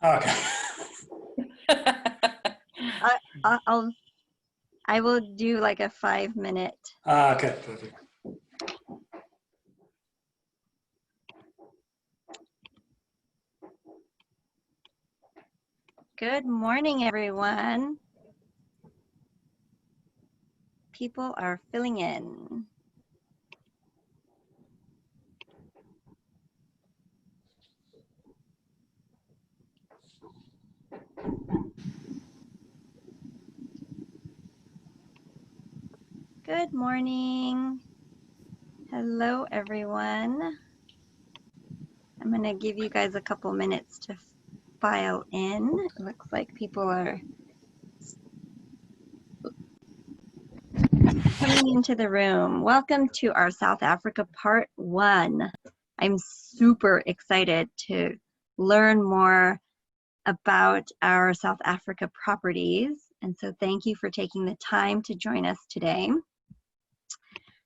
Okay. I will do like a 5-minute. Okay, perfect. Good morning, everyone. People are filling in. Good morning. Hello, everyone. I'm going to give you guys a couple minutes to file in. It looks like people are coming into the room. Welcome to our South Africa Part 1. I'm super excited to learn more about our South Africa properties. And so thank you for taking the time to join us today.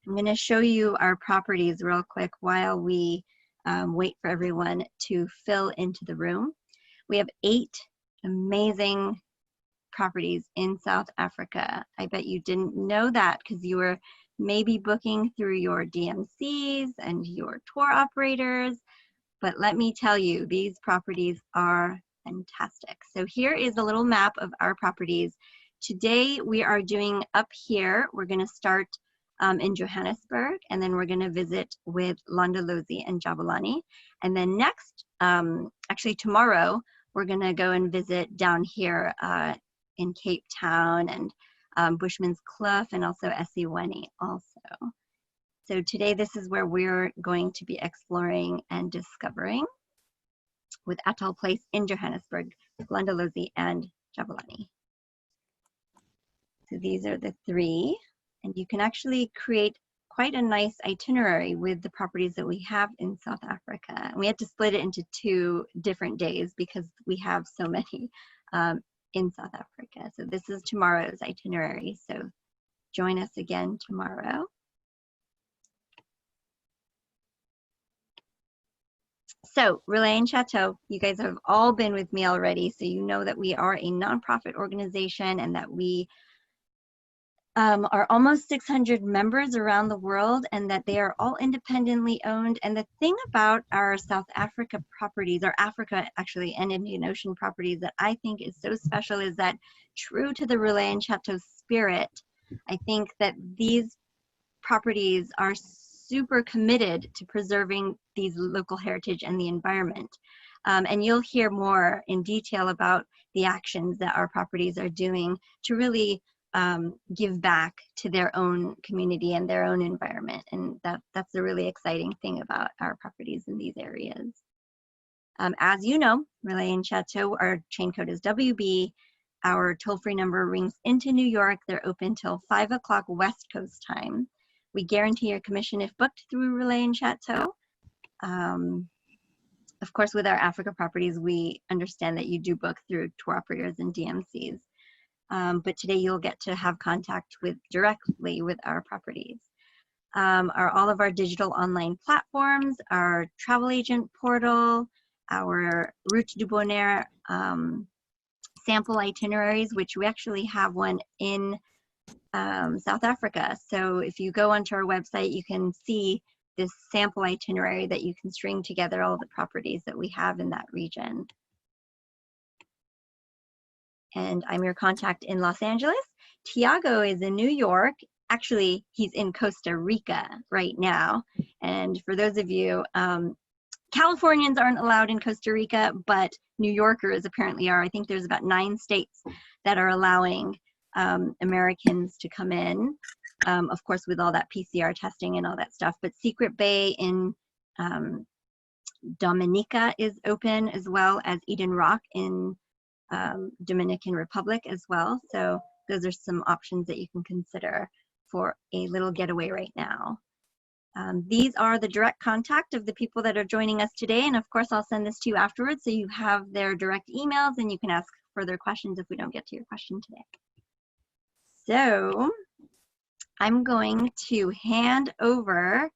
I'm going to show you our properties real quick while we wait for everyone to fill into the room. We have 8 amazing properties in South Africa. I bet you didn't know that because you were maybe booking through your DMCs and your tour operators. But let me tell you, these properties are fantastic. So here is a little map of our properties. Today we are doing up here, we're going to start in Johannesburg, and then we're going to visit with Londolozi and Jabulani. And then next, actually tomorrow, we're going to go and visit down here in Cape Town and Bushman's Kloof and also Esiweni also. So today this is where we're going to be exploring and discovering with Atoll Place in Johannesburg, Londolozi and Jabulani. So these are the 3. And you can actually create quite a nice itinerary with the properties that we have in South Africa. And we had to split it into 2 different days because we have so many in South Africa. So this is tomorrow's itinerary. So join us again tomorrow. So Relais Chateaux, you guys have all been with me already. So you know that we are a nonprofit organization and that we are almost 600 members around the world, and that they are all independently owned. And the thing about our South Africa properties, or Africa actually, and Indian Ocean properties that I think is so special is that, true to the Relais Chateaux spirit, I think that these properties are super committed to preserving these local heritage and the environment. And you'll hear more in detail about the actions that our properties are doing to really give back to their own community and their own environment. And that's a really exciting thing about our properties in these areas. As you know, Relais Chateaux, our chain code is WB. Our toll-free number rings into New York. They're open till 5 o'clock West Coast time. We guarantee your commission if booked through Relais Chateaux. Of course, with our Africa properties, we understand that you do book through tour operators and DMCs. But today you'll get to have contact directly with our properties. All of our digital online platforms, our travel agent portal, our Route du Bonheur sample itineraries, which we actually have one in South Africa. So if you go onto our website, you can see this sample itinerary that you can string together all the properties that we have in that region. And I'm your contact in Los Angeles. Tiago is in New York. Actually, he's in Costa Rica right now. And for those of you, Californians aren't allowed in Costa Rica, but New Yorkers apparently are. I think there's about 9 states that are allowing Americans to come in, of course, with all that PCR testing and all that stuff. But Secret Bay in Dominica is open, as well as Eden Rock in Dominican Republic as well. So those are some options that you can consider for a little getaway right now. These are the direct contact of the people that are joining us today. And of course, I'll send this to you afterwards so you have their direct emails and you can ask further questions if we don't get to your question today. So I'm going to hand over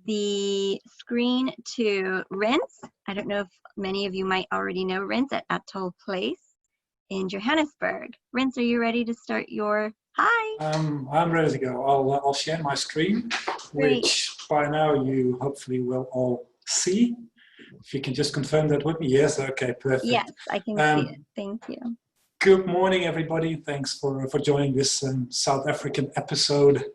the screen to Rinse. I don't know if many of you might already know Rinse at Atoll Place in Johannesburg. Rinse, are you ready to start your hi? I'm ready to go. I'll share my screen, Great. which by now you hopefully will all see. If you can just confirm that with me. Yes, okay, perfect. Yes, I can see it. Thank you. Good morning, everybody. Thanks for joining this South African episode.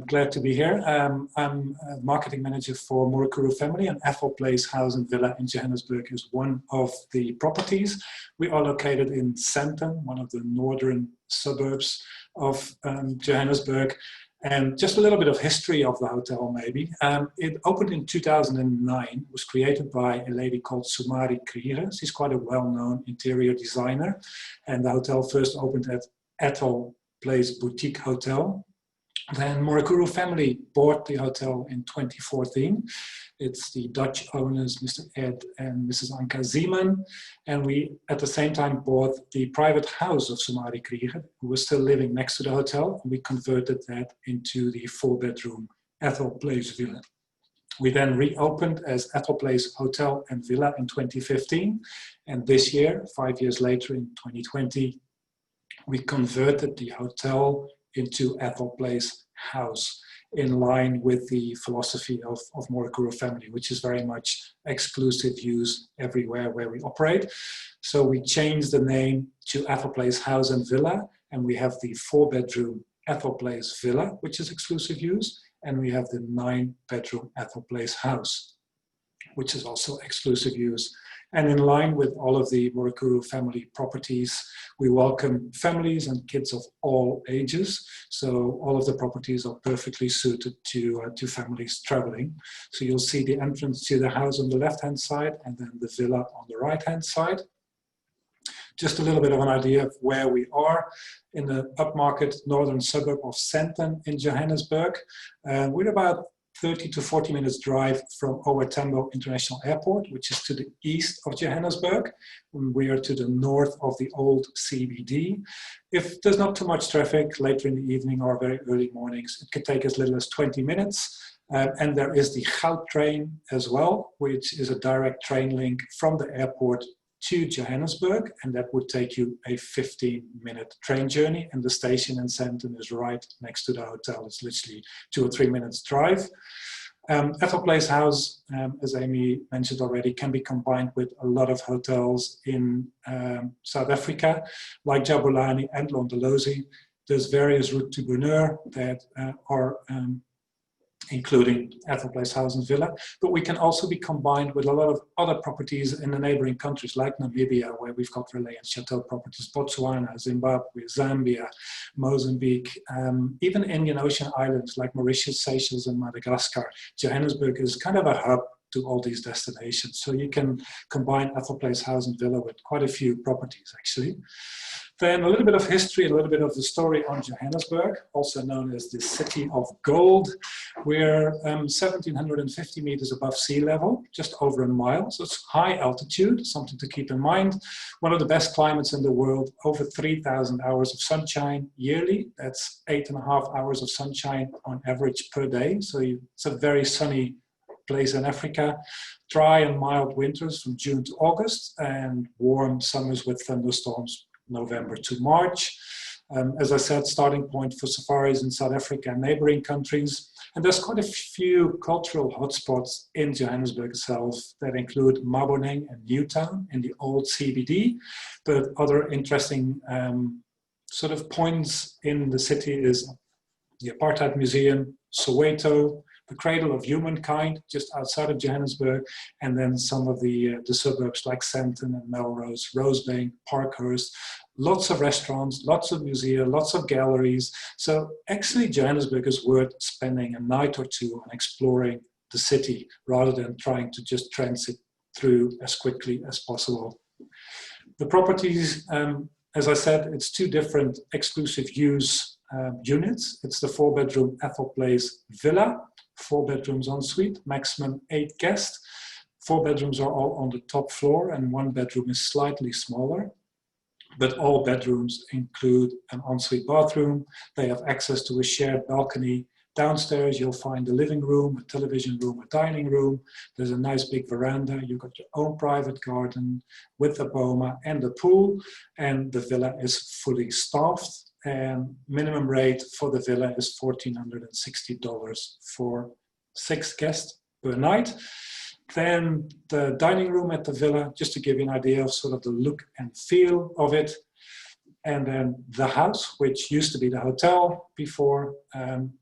Glad to be here. I'm a marketing manager for Murukuru Family, and Ethel Place House and Villa in Johannesburg is one of the properties. We are located in Sandton, one of the northern suburbs of Johannesburg. And just a little bit of history of the hotel, maybe. It opened in 2009, was created by a lady called Sumari Krieger. She's quite a well-known interior designer. And the hotel first opened at Ethel Place Boutique Hotel. Then Murukuru Family bought the hotel in 2014. It's the Dutch owners, Mr. Ed and Mrs. Anka Zeeman. And we, at the same time, bought the private house of Sumari Krieger, who was still living next to the hotel. And we converted that into the 4-bedroom Ethel Place Villa. We then reopened as Ethel Place Hotel and Villa in 2015. And this year, 5 years later in 2020, we converted the hotel into Ethel Place House, in line with the philosophy of Murukuru Family, which is very much exclusive use everywhere where we operate. So we changed the name to Ethel Place House and Villa, and we have the 4-bedroom Ethel Place Villa, which is exclusive use, and we have the 9-bedroom Ethel Place House, which is also exclusive use. And in line with all of the Murukuru Family properties, we welcome families and kids of all ages. So all of the properties are perfectly suited to families traveling. So you'll see the entrance to the house on the left-hand side and then the villa on the right-hand side. Just a little bit of an idea of where we are in the upmarket northern suburb of Sandton in Johannesburg. We're about 30 to 40 minutes drive from OR Tambo International Airport, which is to the east of Johannesburg. And we are to the north of the old CBD. If there's not too much traffic later in the evening or very early mornings, it could take as little as 20 minutes. And there is the Goud train as well, which is a direct train link from the airport to Johannesburg, and that would take you a 15-minute train journey, and the station in Sandton is right next to the hotel. It's literally 2 or 3 minutes drive. Ethel Place House, as Amy mentioned already, can be combined with a lot of hotels in South Africa, like Jabulani and Londolozi. There's various routes to Bonheur that are including Ethel Place House and Villa, but we can also be combined with a lot of other properties in the neighboring countries like Namibia, where we've got Relais Chateaux properties, Botswana, Zimbabwe, Zambia, Mozambique, even Indian Ocean islands like Mauritius, Seychelles, and Madagascar. Johannesburg is kind of a hub to all these destinations. So you can combine Ethel Place House and Villa with quite a few properties, actually. Then a little bit of history, a little bit of the story on Johannesburg, also known as the City of Gold. We're 1,750 meters above sea level, just over a mile. So it's high altitude, something to keep in mind. One of the best climates in the world, over 3,000 hours of sunshine yearly. That's 8.5 hours of sunshine on average per day. So it's a very sunny place in Africa. Dry and mild winters from June to August, and warm summers with thunderstorms November to March. As I said, starting point for safaris in South Africa and neighboring countries. And there's quite a few cultural hotspots in Johannesburg itself that include Maboneng and Newtown in the old CBD. But other interesting sort of points in the city is the Apartheid Museum, Soweto, the Cradle of Humankind, just outside of Johannesburg, and then some of the suburbs like Sandton and Melrose, Rosebank, Parkhurst. Lots of restaurants, lots of museums, lots of galleries. So actually Johannesburg is worth spending a night or two on exploring the city rather than trying to just transit through as quickly as possible. The properties, as I said, it's 2 different exclusive use units. It's the 4-bedroom Ethel Place Villa, 4 bedrooms en suite, maximum 8 guests. 4 bedrooms are all on the top floor and 1 bedroom is slightly smaller. But all bedrooms include an ensuite bathroom. They have access to a shared balcony, Downstairs, you'll find the living room, a television room, a dining room. There's a nice big veranda. You've got your own private garden with a boma and a pool. And the villa is fully staffed. And minimum rate for the villa is $1,460 for 6 guests per night. Then the dining room at the villa, just to give you an idea of sort of the look and feel of it. And then the house, which used to be the hotel before,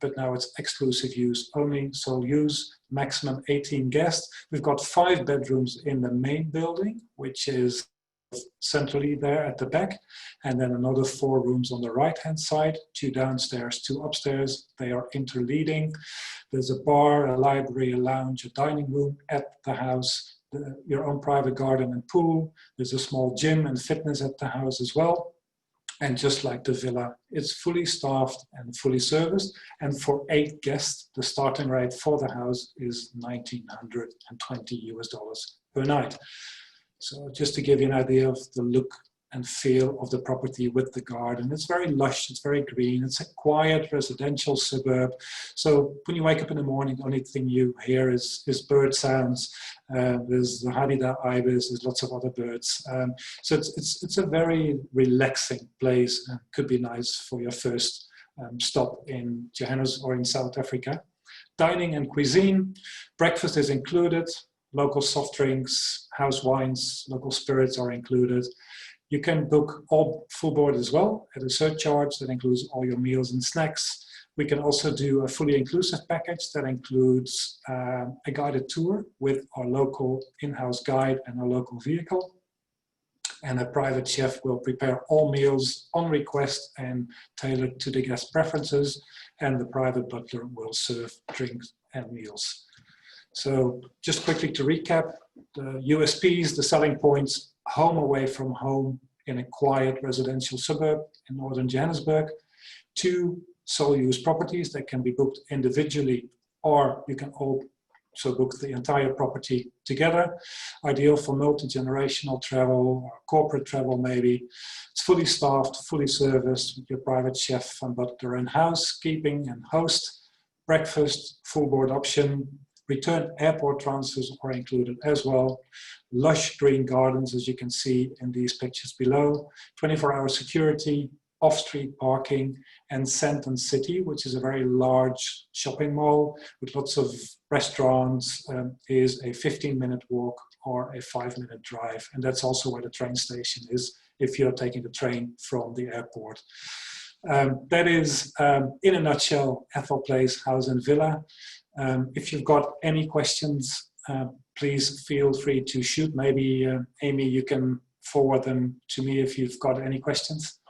but now it's exclusive use only. So use maximum 18 guests. We've got 5 bedrooms in the main building, which is centrally there at the back. And then another 4 rooms on the right-hand side, 2 downstairs, 2 upstairs. They are interleading. There's a bar, a library, a lounge, a dining room at the house, your own private garden and pool. There's a small gym and fitness at the house as well. And just like the villa, it's fully staffed and fully serviced. And for 8 guests, the starting rate for the house is $1,920 per night. So just to give you an idea of the look and feel of the property with the garden. It's very lush, it's very green, it's a quiet residential suburb. So when you wake up in the morning, the only thing you hear is bird sounds. There's the Hadida ibis, there's lots of other birds. So it's a very relaxing place and could be nice for your first stop in Johannesburg or in South Africa. Dining and cuisine, breakfast is included, local soft drinks, house wines, local spirits are included. You can book all full board as well at a surcharge that includes all your meals and snacks. We can also do a fully inclusive package that includes a guided tour with our local in-house guide and our local vehicle. And a private chef will prepare all meals on request and tailored to the guest preferences. And the private butler will serve drinks and meals. So just quickly to recap, the USPs, the selling points: home away from home in a quiet residential suburb in northern Johannesburg. 2 sole use properties that can be booked individually, or you can also book the entire property together. Ideal for multi-generational travel or corporate travel maybe. It's fully staffed, fully serviced with your private chef and butler and housekeeping and host. Breakfast, full board option. Return airport transfers are included as well. Lush green gardens, as you can see in these pictures below. 24-hour security, off-street parking, and Sandton City, which is a very large shopping mall with lots of restaurants, is a 15-minute walk or a 5-minute drive. And that's also where the train station is if you're taking the train from the airport. That is, in a nutshell, Ethel Place House and Villa. If you've got any questions, please feel free to shoot. Maybe, Amy, you can forward them to me if you've got any questions.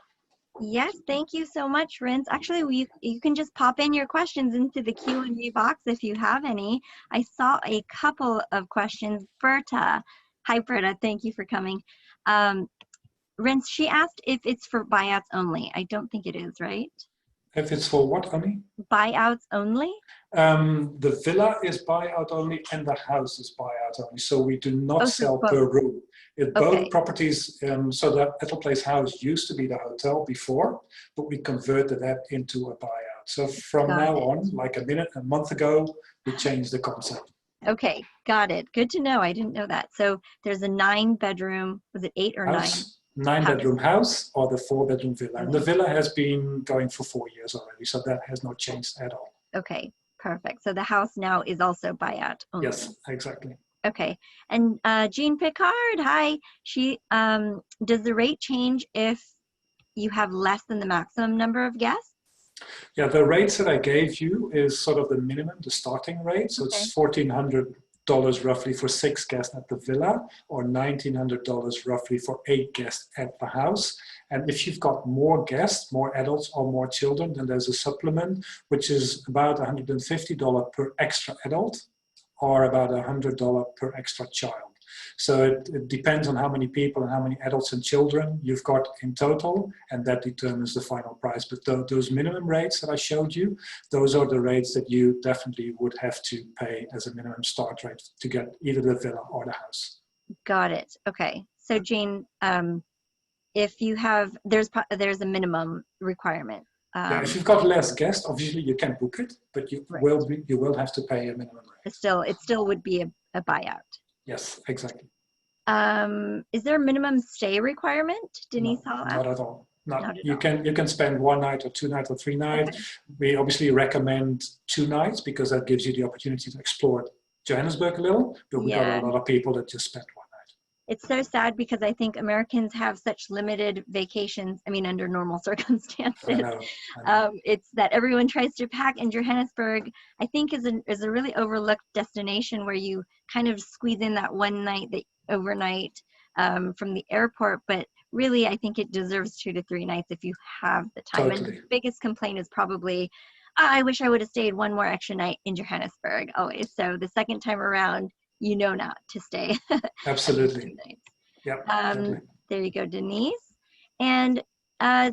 Yes, thank you so much, Rins. Actually, you can just pop in your questions into the Q&A box if you have any. I saw a couple of questions. Berta, hi Berta, thank you for coming. Rins, she asked if it's for buyouts only. I don't think it is, right? If it's for what only? Buyouts only? The villa is buyout only and the house is buyout only. So we do not sell per room. Both properties, so that Ethel Place House used to be the hotel before, but we converted that into a buyout. So from now on, like a month ago, we changed the concept. Okay, got it. Good to know. I didn't know that. So there's a 9-bedroom, was it 8 or 9? 9-bedroom house or the 4-bedroom villa. And the villa has been going for 4 years already, so that has not changed at all. Okay, perfect. So the house now is also buyout only. Yes, exactly. Okay, and Jean Picard, hi. She does the rate change if you have less than the maximum number of guests? Yeah, the rates that I gave you is sort of the minimum, the starting rate. So it's $1,400 roughly for 6 guests at the villa, or $1,900 roughly for 8 guests at the house. And if you've got more guests, more adults or more children, then there's a supplement, which is about $150 per extra adult, or about $100 per extra child. So it depends on how many people and how many adults and children you've got in total, and that determines the final price. But those minimum rates that I showed you, those are the rates that you definitely would have to pay as a minimum start rate to get either the villa or the house. Got it. Okay. So Jane, if you have, there's a minimum requirement Yeah, if you've got less guests, obviously you can book it, but you Right. will have to pay a minimum rate. It still would be a buyout. Yes, exactly. Is there a minimum stay requirement, Denise? No, I'll ask. not at all. No, Not at you all. can spend 1 night or 2 nights or 3 nights. Okay. We obviously recommend 2 nights because that gives you the opportunity to explore Johannesburg a little, but we got a Yeah. lot of people that just spend 1 night. It's so sad because I think Americans have such limited vacations. I mean, under normal circumstances. I know. It's that everyone tries to pack, and Johannesburg, I think, is a really overlooked destination where you kind of squeeze in that one night, that overnight from the airport. But really, I think it deserves 2 to 3 nights if you have the time. Totally. And the biggest complaint is probably, I wish I would have stayed one more extra night in Johannesburg always. So the second time around, you know not to stay. Absolutely. Yep, totally. There you go, Denise. And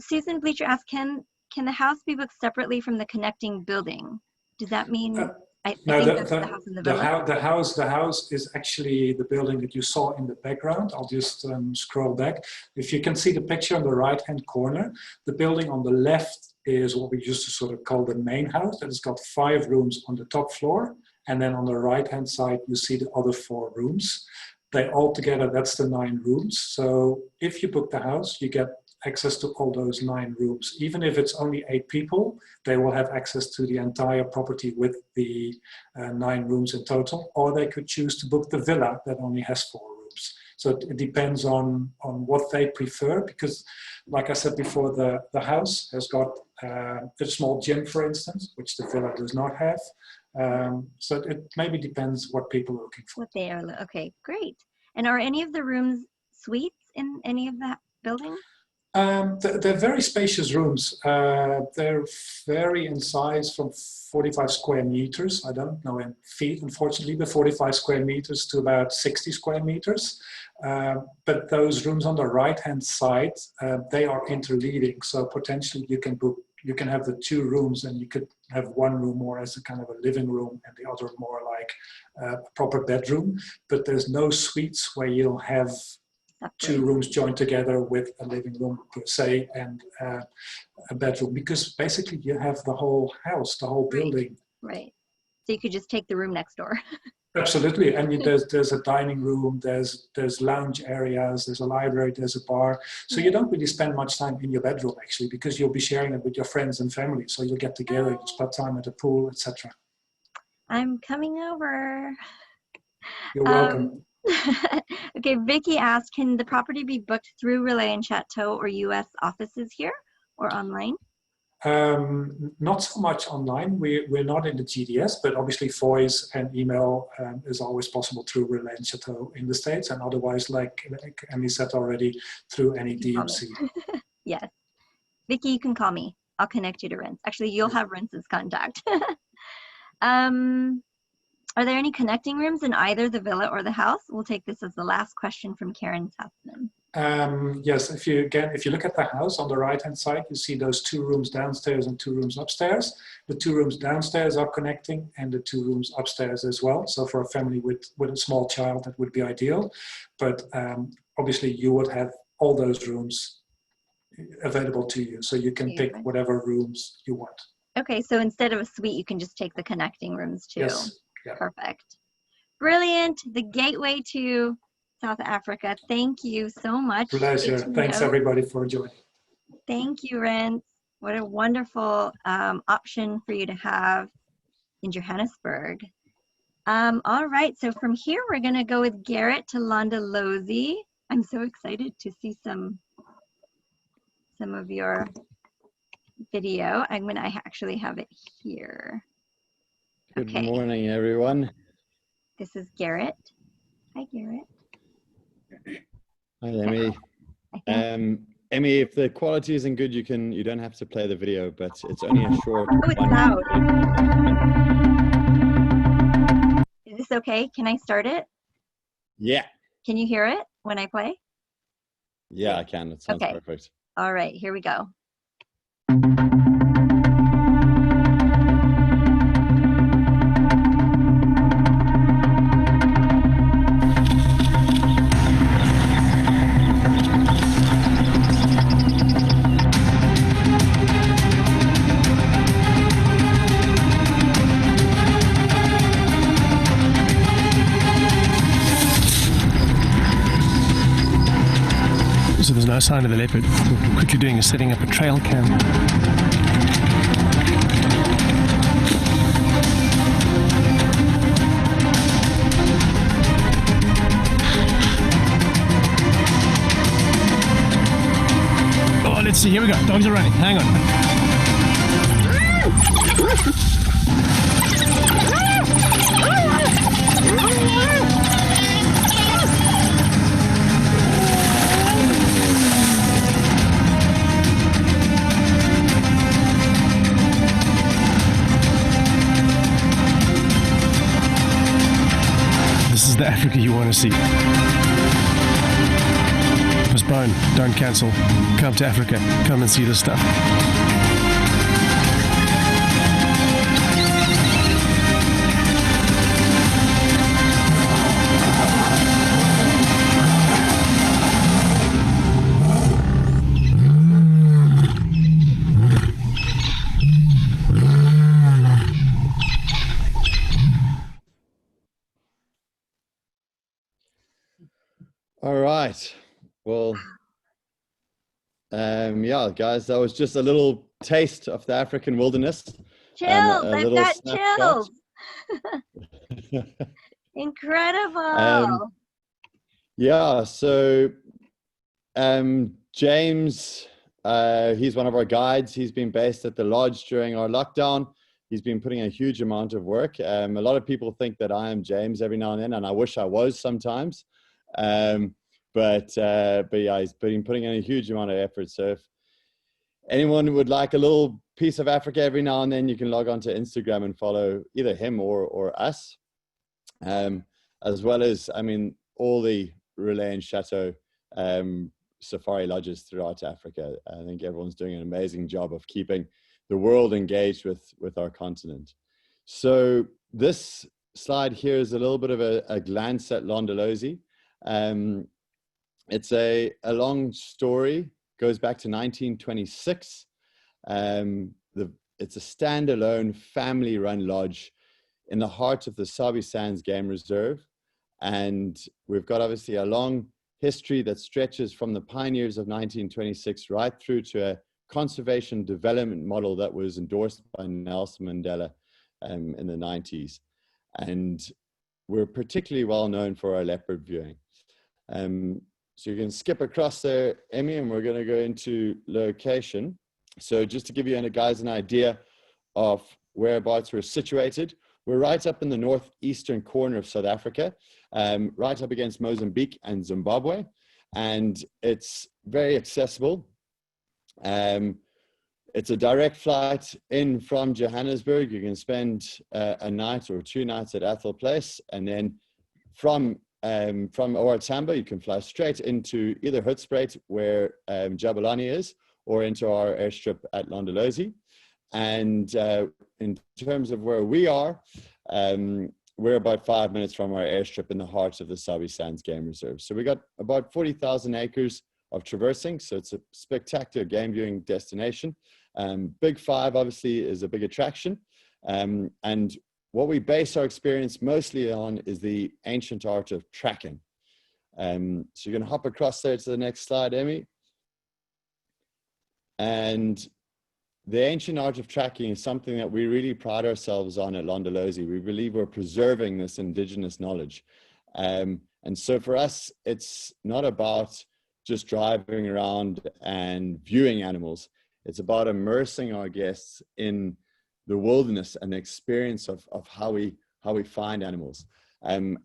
Susan Bleacher asked, can the house be booked separately from the connecting building? Does that mean? I No, think that's the house in the villa. the house is actually the building that you saw in the background. I'll just scroll back. If you can see the picture on the right-hand corner, the building on the left is what we used to sort of call the main house. That has got 5 rooms on the top floor. And then on the right-hand side, you see the other 4 rooms. They all together, that's the 9 rooms. So if you book the house, you get access to all those 9 rooms. Even if it's only 8 people, they will have access to the entire property with the 9 rooms in total. Or they could choose to book the villa that only has 4 rooms. So it depends on what they prefer, because like I said before, the house has got a small gym, for instance, which the villa does not have. So it maybe depends what people are looking for. What they are, okay, great. And are any of the rooms suites in any of that building? They're very spacious rooms. They vary in size from 45 square meters. I don't know in feet, unfortunately, but 45 square meters to about 60 square meters. But those rooms on the right-hand side, they are interleading. So potentially you can have the 2 rooms, and you could have 1 room more as a kind of a living room and the other more like a proper bedroom. But there's no suites where you'll have 2 rooms joined together with a living room per se and a bedroom, because basically you have the whole house, the whole building. Right. So you could just take the room next door. Absolutely. And there's a dining room, there's lounge areas, there's a library, there's a bar. So you don't really spend much time in your bedroom, actually, because you'll be sharing it with your friends and family. So you'll get together, you'll spend time at the pool, etc. I'm coming over. You're welcome. Okay, Vicky asked, can the property be booked through Relais Chateaux or US offices here or online? Not so much online. We're not in the GDS, but obviously voice and email is always possible through Relais Chateaux in the States, and otherwise, like Emmy said already, through any DMC. Yes. Vicky, you can call me. I'll connect you to Rens. Actually, you'll have Rens's contact. Are there any connecting rooms in either the villa or the house? We'll take this as the last question from Karen Sassman. Yes, if you look at the house on the right-hand side, you see those 2 rooms downstairs and 2 rooms upstairs. The 2 rooms downstairs are connecting, and the 2 rooms upstairs as well. So for a family with a small child, that would be ideal. But obviously, you would have all those rooms available to you, so you can pick whatever rooms you want. Okay, so instead of a suite, you can just take the connecting rooms too. Yes. Yeah. Perfect. Brilliant. The gateway to South Africa. Thank you so much. Pleasure. Thanks everybody for joining. Thank you, Rens. What a wonderful option for you to have in Johannesburg. All right, so from here we're going to go with Garrett to Londolozi. I'm so excited to see some of your video. I actually have it here. Good morning, everyone. This is Garrett. Hi, Garrett. Hi, Emmy. Emmy, if the quality isn't good, you don't have to play the video, but it's only a short one. It's loud. Is this okay? Can I start it? Yeah. Can you hear it when I play? Yeah, I can. It sounds perfect. All right, here we go. So there's no sign of the leopard. What we're quickly doing is setting up a trail cam. Oh, let's see. Here we go. Dogs are running. Hang on. This is the Africa you want to see. Postpone, don't cancel. Come to Africa, come and see this stuff. All right. Well, yeah, guys, that was just a little taste of the African wilderness. Chills! A I've little got snapshot. chills! Incredible! Yeah, so James, he's one of our guides. He's been based at the lodge during our lockdown. He's been putting a huge amount of work. A lot of people think that I am James every now and then, and I wish I was sometimes. But yeah, he's been putting in a huge amount of effort. So if anyone would like a little piece of Africa every now and then, you can log on to Instagram and follow either him or us. As well as, I mean, all the Relais Chateaux safari lodges throughout Africa. I think everyone's doing an amazing job of keeping the world engaged with our continent. So this slide here is a little bit of a glance at Londolozi. It's a long story, goes back to 1926. It's a standalone family-run lodge in the heart of the Sabi Sands Game Reserve. And we've got obviously a long history that stretches from the pioneers of 1926 right through to a conservation development model that was endorsed by Nelson Mandela in the 90s. And we're particularly well known for our leopard viewing. So you can skip across there, Emmy, and we're going to go into location. So just to give you guys an idea of whereabouts we're situated, we're right up in the northeastern corner of South Africa, right up against Mozambique and Zimbabwe, and it's very accessible. It's a direct flight in from Johannesburg. You can spend a night or 2 nights at Athol Place, and then from OR Tambo, you can fly straight into either Hoedspruit, where Jabulani is, or into our airstrip at Londolozi. And in terms of where we are, we're about 5 minutes from our airstrip in the heart of the Sabi Sands Game Reserve. So we got about 40,000 acres of traversing. So it's a spectacular game viewing destination. Big Five obviously is a big attraction. And what we base our experience mostly on is the ancient art of tracking. So you're going to hop across there to the next slide, Emmy. And the ancient art of tracking is something that we really pride ourselves on at Londolozi. We believe we're preserving this indigenous knowledge. And so for us, it's not about just driving around and viewing animals. It's about immersing our guests in the wilderness and the experience of how we find animals.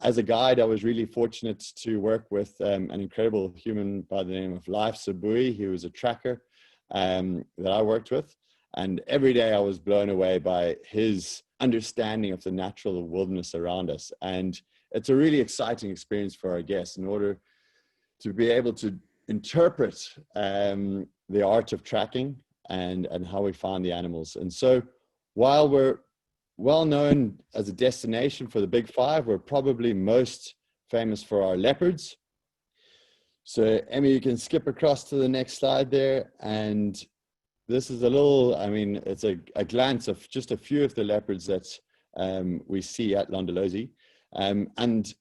As a guide, I was really fortunate to work with an incredible human by the name of Life Sabui. He was a tracker that I worked with. And every day I was blown away by his understanding of the natural wilderness around us. And it's a really exciting experience for our guests in order to be able to interpret the art of tracking and how we find the animals. And so while we're well known as a destination for the Big Five, we're probably most famous for our leopards. So Emmy, you can skip across to the next slide there. And this is a little, I mean, it's a glance of just a few of the leopards that we see at Londolozi. And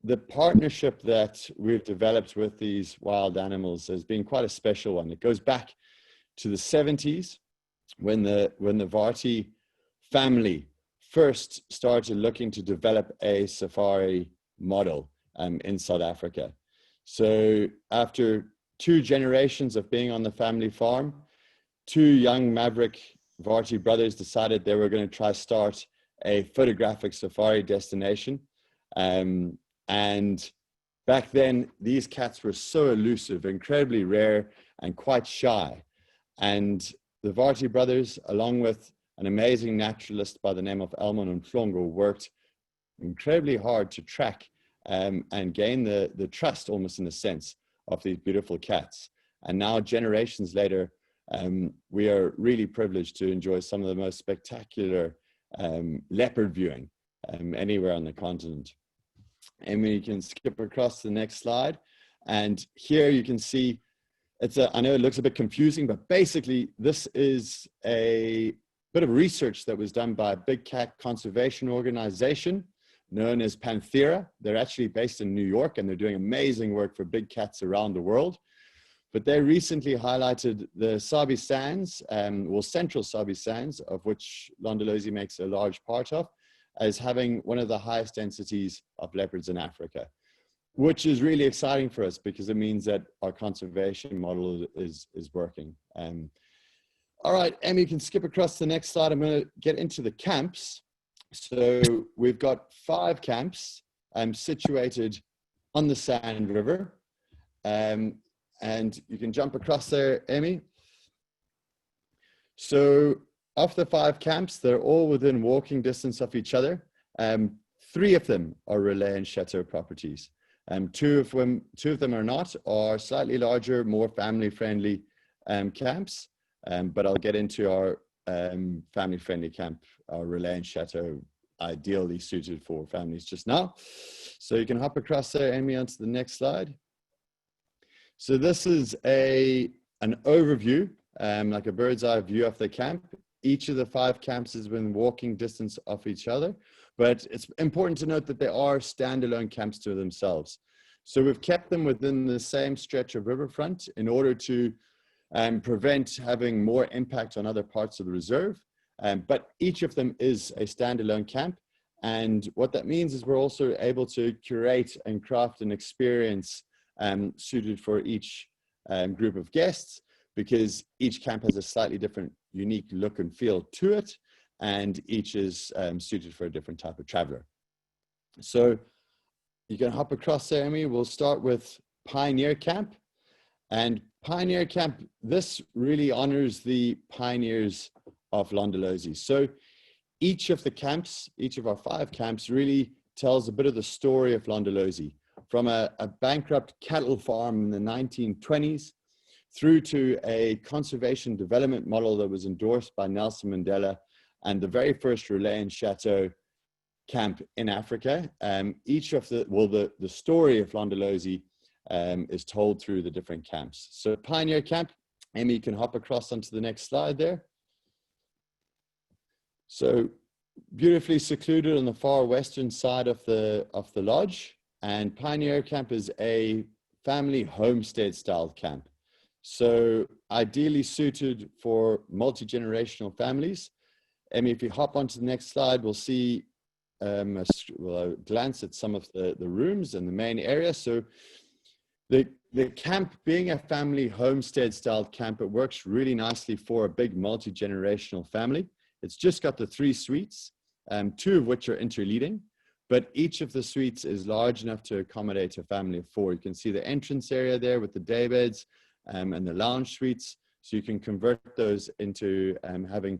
the partnership that we've developed with these wild animals has been quite a special one. It goes back to the 70s when the Varty family first started looking to develop a safari model in South Africa. So after 2 generations of being on the family farm, 2 young maverick Varty brothers decided they were going to try start a photographic safari destination. And back then, these cats were so elusive, incredibly rare, and quite shy. And the Varty brothers, along with an amazing naturalist by the name of Elman and Flongo, worked incredibly hard to track and gain the trust, almost in a sense, of these beautiful cats. And now, generations later, we are really privileged to enjoy some of the most spectacular leopard viewing anywhere on the continent. And we can skip across to the next slide. And here you can see, I know it looks a bit confusing, but basically this is a bit of research that was done by a big cat conservation organization known as Panthera. They're actually based in New York, and they're doing amazing work for big cats around the world. But they recently highlighted the Sabi Sands, Central Sabi Sands, of which Londolozi makes a large part of, as having one of the highest densities of leopards in Africa, which is really exciting for us because it means that our conservation model is working. All right, Emmy, you can skip across to the next slide. I'm going to get into the camps. So we've got 5 camps situated on the Sand River. And you can jump across there, Emmy. So of the 5 camps, they're all within walking distance of each other. 3 of them are Relais and Chateaux properties. 2 of them are not, are slightly larger, more family-friendly camps. But I'll get into our family-friendly camp, our Relais and Chateaux, ideally suited for families just now. So you can hop across there, Amy, onto the next slide. So this is an overview, like a bird's eye view of the camp. Each of the 5 camps is within walking distance of each other, but it's important to note that they are standalone camps to themselves. So we've kept them within the same stretch of riverfront in order to prevent having more impact on other parts of the reserve. But each of them is a standalone camp. And what that means is we're also able to curate and craft an experience suited for each group of guests, because each camp has a slightly different, unique look and feel to it, and each is suited for a different type of traveler. So you can hop across there, Amy. We'll start with Pioneer Camp. And Pioneer Camp, this really honors the pioneers of Londolozi. So each of the camps, each of our 5 camps, really tells a bit of the story of Londolozi, from a bankrupt cattle farm in the 1920s through to a conservation development model that was endorsed by Nelson Mandela, and the very first Relais and Chateaux camp in Africa. Each of the story of Londolozi is told through the different camps. So Pioneer Camp, Amy, you can hop across onto the next slide there. So beautifully secluded on the far western side of the lodge, and Pioneer Camp is a family homestead style camp. So ideally suited for multi-generational families. Amy, if you hop onto the next slide, we'll see a glance at some of the rooms and the main area. So the camp, being a family homestead style camp, it works really nicely for a big multi-generational family. It's just got the 3 suites, 2 of which are interleading, but each of the suites is large enough to accommodate a family of 4. You can see the entrance area there with the day beds and the lounge suites. So you can convert those into having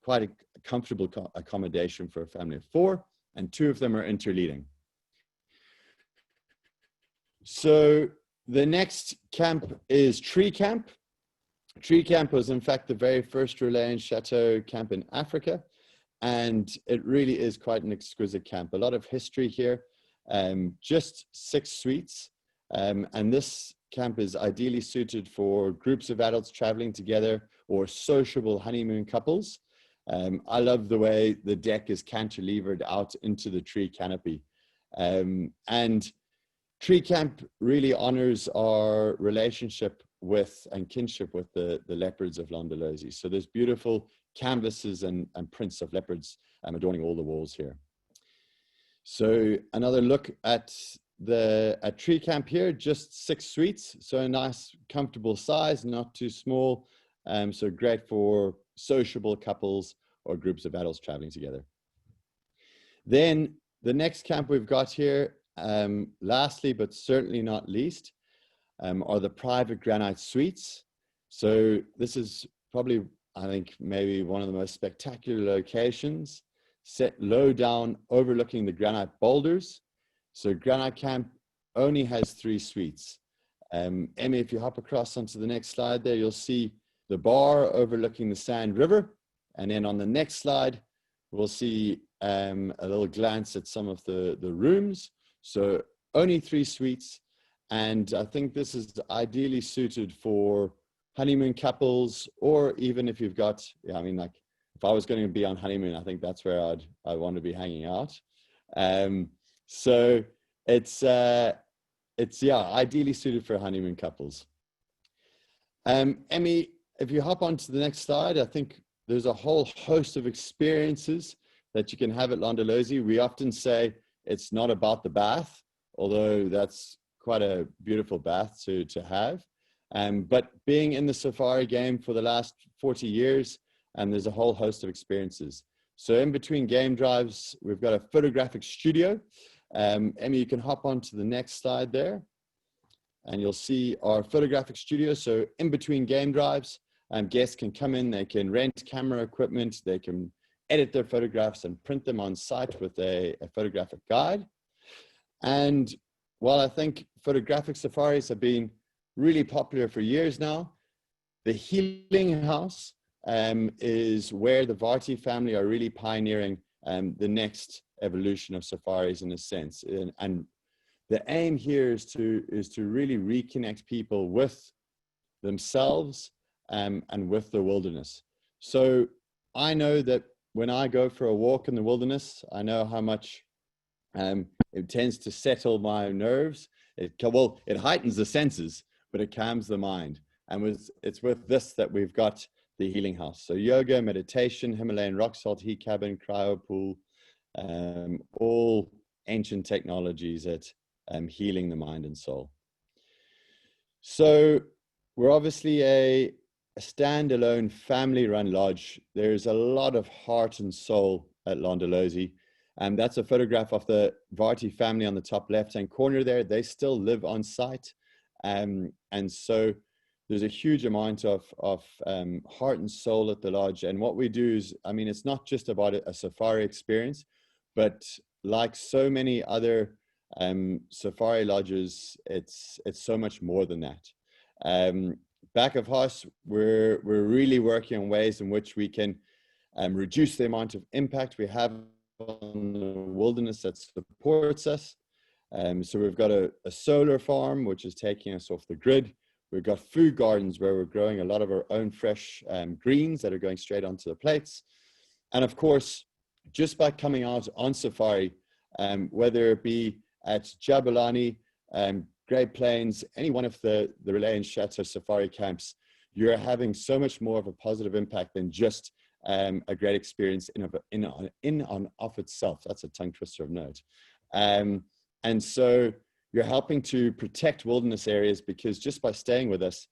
quite a comfortable accommodation for a family of 4, and 2 of them are interleading. So the next camp is Tree Camp. Tree Camp was in fact the very first Relais and Chateaux camp in Africa, and it really is quite an exquisite camp. A lot of history here, just 6 suites, and this camp is ideally suited for groups of adults traveling together or sociable honeymoon couples. I love the way the deck is cantilevered out into the tree canopy. And Tree Camp really honors our relationship with and kinship with the leopards of Londolozi. So there's beautiful canvases and prints of leopards adorning all the walls here. So another look at Tree Camp here, just 6 suites. So a nice, comfortable size, not too small. So great for sociable couples or groups of adults traveling together. Then the next camp we've got here, lastly, but certainly not least, are the private granite suites. So this is probably, I think, maybe one of the most spectacular locations, set low down, overlooking the granite boulders. So Granite Camp only has 3 suites. Emmy, if you hop across onto the next slide there, you'll see the bar overlooking the Sand River. And then on the next slide, we'll see a little glance at some of the rooms. So only 3 suites. And I think this is ideally suited for honeymoon couples, or even if you've got, I mean, like if I was going to be on honeymoon, I think that's where I'd want to be hanging out. So it's ideally suited for honeymoon couples. Emmy, if you hop onto the next slide, I think there's a whole host of experiences that you can have at Londolozi. We often say it's not about the bath, although that's quite a beautiful bath to have. But being in the safari game for the last 40 years, there's a whole host of experiences. So in between game drives, we've got a photographic studio. Emmy, you can hop onto the next slide there, and you'll see our photographic studio. So in between game drives, guests can come in, they can rent camera equipment, they can edit their photographs and print them on site with a photographic guide. And while I think photographic safaris have been really popular for years now, the Healing House is where the Varty family are really pioneering the next evolution of safaris in a sense. And the aim here is to really reconnect people with themselves and with the wilderness. So I know that when I go for a walk in the wilderness, I know how much it tends to settle my nerves. It heightens the senses, but it calms the mind. And it's with this that we've got the Healing House. So yoga, meditation, Himalayan rock salt, heat cabin, cryo pool, all ancient technologies at healing the mind and soul. So we're obviously a standalone family-run lodge. There's a lot of heart and soul at Londolozi. And that's a photograph of the Varty family on the top left-hand corner there. They still live on site. And so there's a huge amount of heart and soul at the lodge. And what we do is, I mean, it's not just about a safari experience, but like so many other safari lodges, it's so much more than that. Back of house, we're really working on ways in which we can reduce the amount of impact we have on the wilderness that supports us. So we've got a solar farm, which is taking us off the grid. We've got food gardens where we're growing a lot of our own fresh greens that are going straight onto the plates. And of course, just by coming out on safari, whether it be at Jabulani, Great Plains, any one of the Relais Chateaux safari camps, you're having so much more of a positive impact than just a great experience in on off itself. That's a tongue twister of note. And so you're helping to protect wilderness areas, because just by staying with us,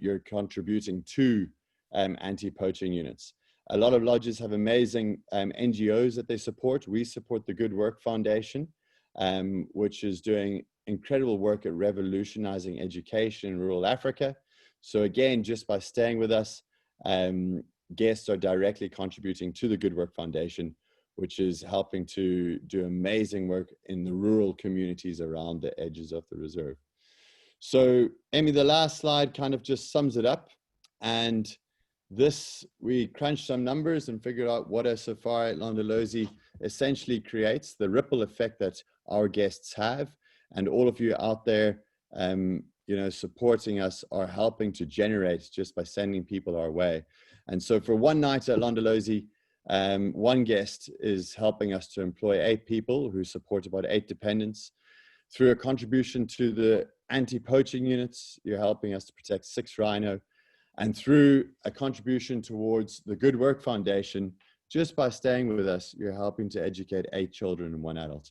you're contributing to anti-poaching units. A lot of lodges have amazing NGOs that they support. We support the Good Work Foundation, which is doing incredible work at revolutionizing education in rural Africa. So again, just by staying with us, guests are directly contributing to the Good Work Foundation, which is helping to do amazing work in the rural communities around the edges of the reserve. So Emmy, the last slide kind of just sums it up. And this, we crunched some numbers and figured out what a safari at Londolozi essentially creates, the ripple effect that our guests have, and all of you out there, you know, supporting us are helping to generate just by sending people our way. And so for one night at Londolozi, one guest is helping us to employ 8 people who support about 8 dependents. Through a contribution to the anti-poaching units, you're helping us to protect 6 rhino. And through a contribution towards the Good Work Foundation, just by staying with us, you're helping to educate 8 children and 1 adult.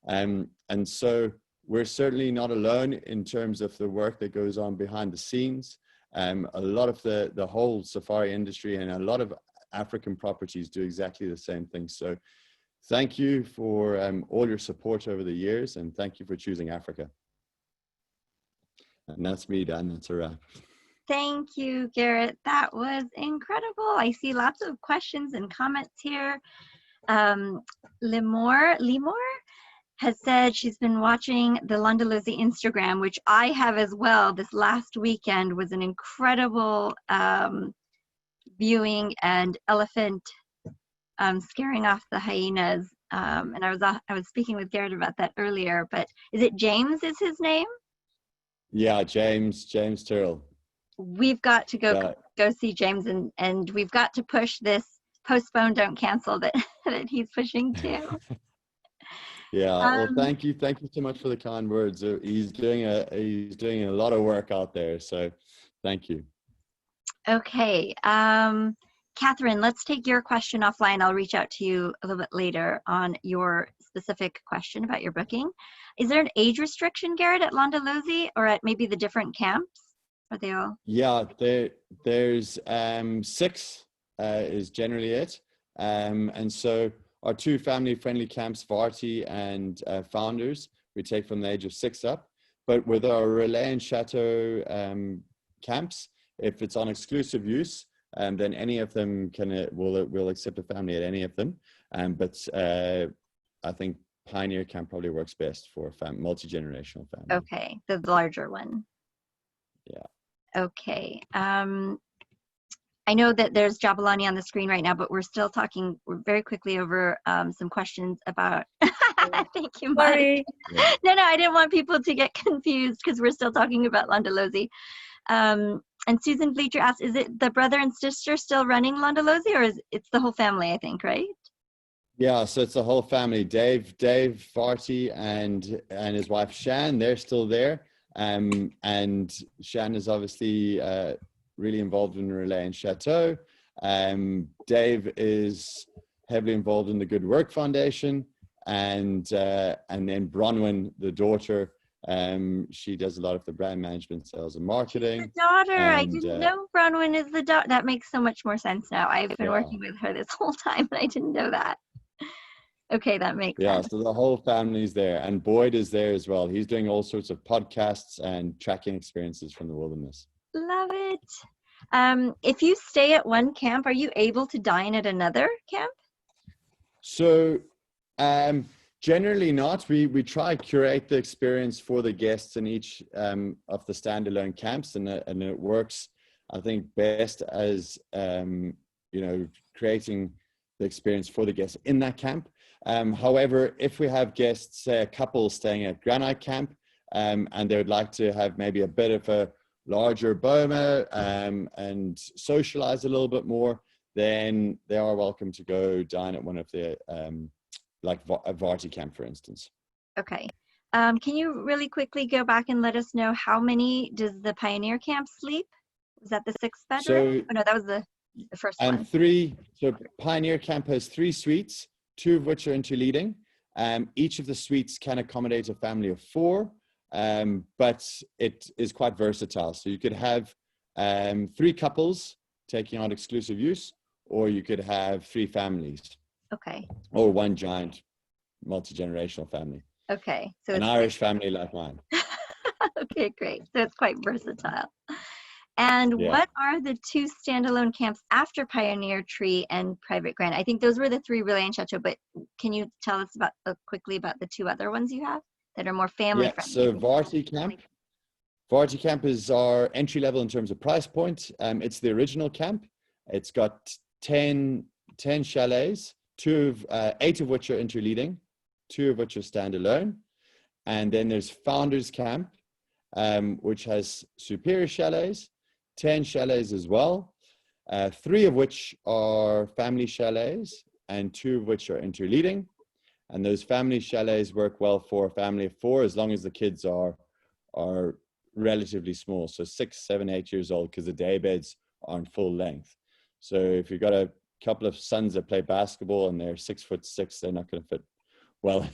And so we're certainly not alone in terms of the work that goes on behind the scenes. A lot of the whole safari industry and a lot of African properties do exactly the same thing. So thank you for all your support over the years, and thank you for choosing Africa. And that's me done. That's a wrap. Thank you, Garrett. That was incredible. I see lots of questions and comments here. Limor has said she's been watching the Londolozi Instagram, which I have as well. This last weekend was an incredible viewing, and elephant scaring off the hyenas. And I was speaking with Garrett about that earlier, but is it James is his name? Yeah, James Tyrrell. We've got to go see James, and we've got to push this postpone, don't cancel that he's pushing too. Yeah, well, thank you so much for the kind words. He's doing a lot of work out there, so thank you. Okay, Catherine, let's take your question offline. I'll reach out to you a little bit later on your specific question about your booking. Is there an age restriction, Garrett, at Londolozi or at maybe the different camps? Are they all? Yeah, there's 6 is generally it. And so our 2 family-friendly camps, Varti and Founders, we take from the age of 6 up. But with our Relais Chateaux camps, if it's on exclusive use, then any of them will accept a family at any of them. But I think Pioneer Camp probably works best for a multi-generational family. Okay, the larger one. Yeah. Okay. I know that there's Jabalani on the screen right now, but we're still talking very quickly over some questions about. Thank you, Mike. No, I didn't want people to get confused because we're still talking about Londolozi. And Susan Bleacher asked, is it the brother and sister still running Londolozi, or it's the whole family, I think, right? Yeah, so it's the whole family. Dave, Varti, and his wife Shan, they're still there. And Shan is obviously really involved in Relais Chateaux. Dave is heavily involved in the Good Work Foundation, and then Bronwyn, the daughter, she does a lot of the brand management, sales, and marketing. The daughter, I didn't know Bronwyn is the daughter. That makes so much more sense now. I've been working with her this whole time, and I didn't know that. Okay, that makes sense. So the whole family's there, and Boyd is there as well. He's doing all sorts of podcasts and tracking experiences from the wilderness. Love it. If you stay at one camp, are you able to dine at another camp? So generally not. We try to curate the experience for the guests in each of the standalone camps, and it works, I think, best as creating the experience for the guests in that camp. However, if we have guests, say a couple staying at Granite Camp, and they would like to have maybe a bit of a larger boma and socialize a little bit more, then they are welcome to go dine at one of the like a Varti camp, for instance. Okay. Can you really quickly go back and let us know how many does the Pioneer Camp sleep? Was that the 6th bedroom? No, that was the first one. 3. So Pioneer Camp has 3 suites, 2 of which are interleading. Each of the suites can accommodate a family of 4, but it is quite versatile. So you could have 3 couples taking on exclusive use, or you could have 3 families. Okay. Or 1 giant multi-generational family. Okay. So an Irish family like mine. Okay, great. So it's quite versatile. And what are the 2 standalone camps after Pioneer Tree and Private Grant? I think those were the 3 Relais Chateaux, but can you tell us about quickly about the 2 other ones you have that are more family friendly? So Varti Camp is our entry level in terms of price point. It's the original camp. It's got 10 chalets, 8 of which are interleading, 2 of which are standalone. And then there's Founders Camp, which has superior chalets, 10 chalets as well, 3 of which are family chalets and 2 of which are interleading. And those family chalets work well for a family of 4, as long as the kids are relatively small. So 6, 7, 8 years old, because the day beds aren't full length. So if you've got a couple of sons that play basketball and they're 6'6", they're not going to fit well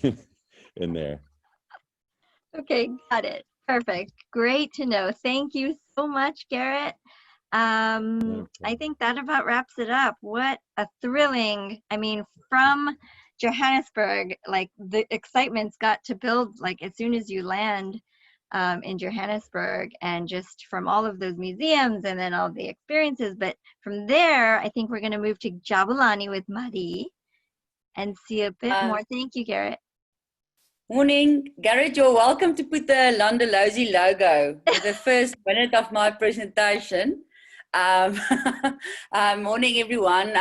in there. Okay, got it. Perfect. Great to know. Thank you so much, Garrett. I think that about wraps it up. What a thrilling, I mean, from Johannesburg, like the excitement's got to build like as soon as you land in Johannesburg, and just from all of those museums and then all the experiences. But from there, I think we're going to move to Jabulani with Marie and see a bit more. Thank you, Garrett. Morning, Garrett, you're welcome to put the Londolozi logo in the first minute of my presentation. Morning, everyone.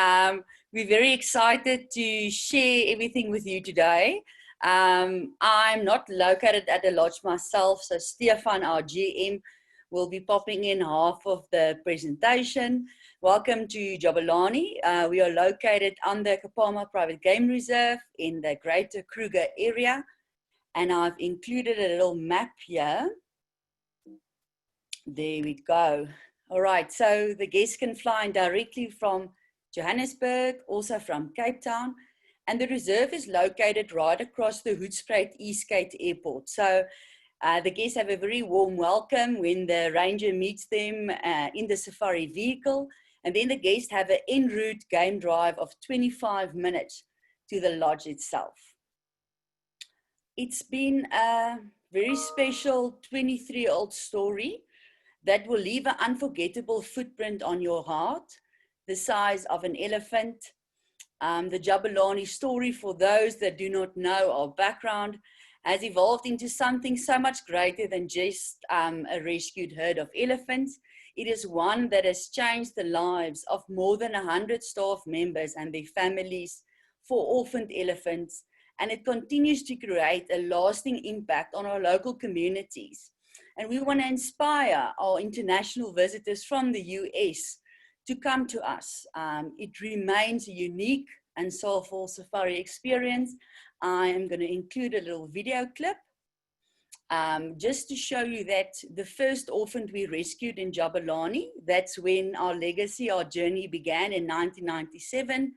We're very excited to share everything with you today. I'm not located at the lodge myself, so Stefan, our GM, will be popping in half of the presentation. Welcome to Jabulani. We are located on the Kapama Private Game Reserve in the Greater Kruger area. And I've included a little map here. There we go. All right, so the guests can fly in directly from Johannesburg, also from Cape Town. And the reserve is located right across the Hoedspruit Eastgate Airport. So the guests have a very warm welcome when the ranger meets them in the safari vehicle. And then the guests have an en route game drive of 25 minutes to the lodge itself. It's been a very special 23-year-old story that will leave an unforgettable footprint on your heart, the size of an elephant. The Jabulani story, for those that do not know our background, has evolved into something so much greater than just a rescued herd of elephants. It is one that has changed the lives of more than 100 staff members and their families for orphaned elephants. And it continues to create a lasting impact on our local communities. And we want to inspire our international visitors from the US to come to us. It remains a unique and soulful safari experience. I am going to include a little video clip just to show you that the first orphan we rescued in Jabulani, that's when our legacy, our journey began in 1997,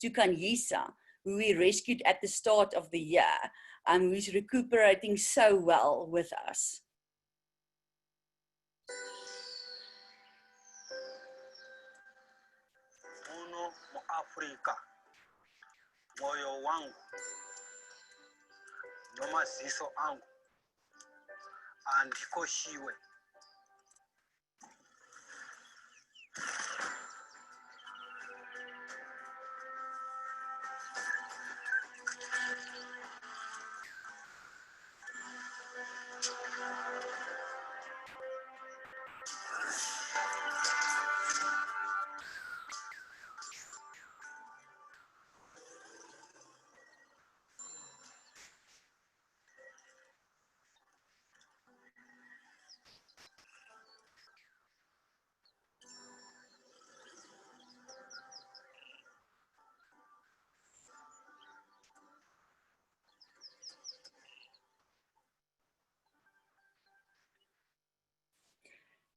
to Kanyisa, who we rescued at the start of the year, who's recuperating so well with us. Uno mo Afrika, moyo wangu, nomaziso angu, andikoshiwe.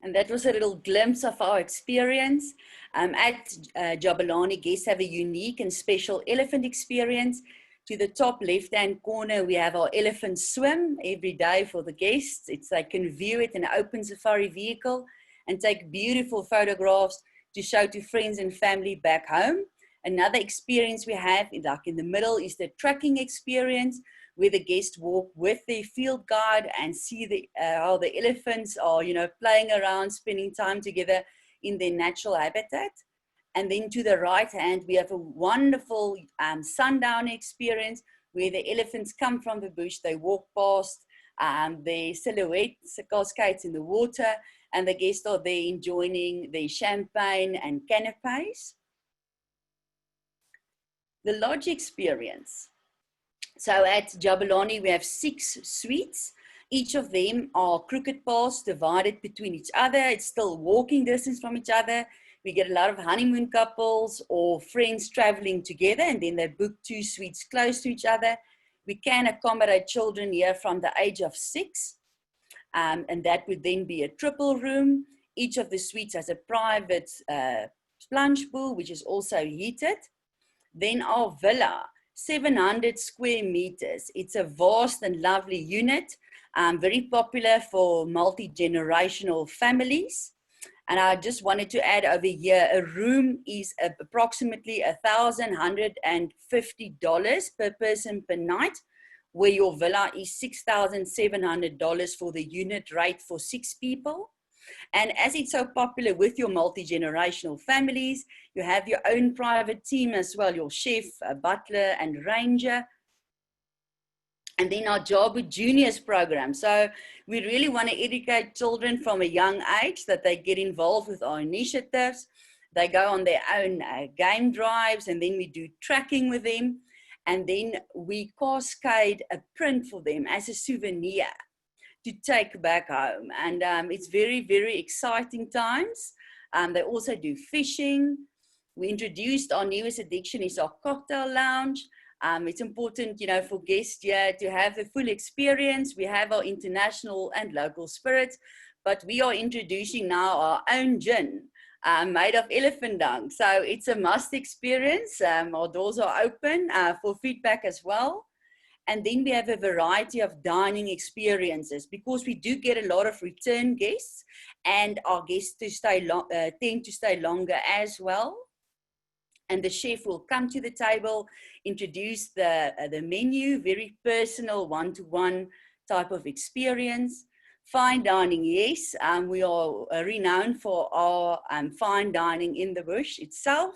And that was a little glimpse of our experience. At Jabulani, guests have a unique and special elephant experience. To the top left-hand corner, we have our elephant swim every day for the guests. They can view it in an open safari vehicle and take beautiful photographs to show to friends and family back home. Another experience we have, like in the middle, is the trekking experience, where the guests walk with their field guide and see how the elephants are, playing around, spending time together in their natural habitat. And then to the right hand, we have a wonderful sundown experience where the elephants come from the bush, they walk past their silhouettes, cascades in the water, and the guests are there enjoying their champagne and canapes. The lodge experience. So at Jabulani, we have 6 suites. Each of them are crooked paths divided between each other. It's still walking distance from each other. We get a lot of honeymoon couples or friends traveling together, and then they book 2 suites close to each other. We can accommodate children here from the age of 6, and that would then be a triple room. Each of the suites has a private plunge pool, which is also heated. Then our villa, 700 square meters. It's a vast and lovely unit, very popular for multi-generational families. And I just wanted to add over here, a room is approximately $1,150 per person per night, where your villa is $6,700 for the unit rate for 6 people. And as it's so popular with your multi-generational families, you have your own private team as well, your chef, a butler and ranger. And then our Job with Juniors program. So we really want to educate children from a young age that they get involved with our initiatives. They go on their own game drives, and then we do tracking with them. And then we cascade a print for them as a souvenir to take back home. And it's very, very exciting times. They also do fishing. We introduced our newest addition is our cocktail lounge. It's important, you know, for guests here to have the full experience. We have our international and local spirits, but we are introducing now our own gin made of elephant dung. So it's a must experience. Our doors are open for feedback as well. And then we have a variety of dining experiences, because we do get a lot of return guests, and our guests tend to stay longer as well. And the chef will come to the table, introduce the menu, very personal, one-to-one type of experience. Fine dining, yes. We are renowned for our fine dining in the bush itself.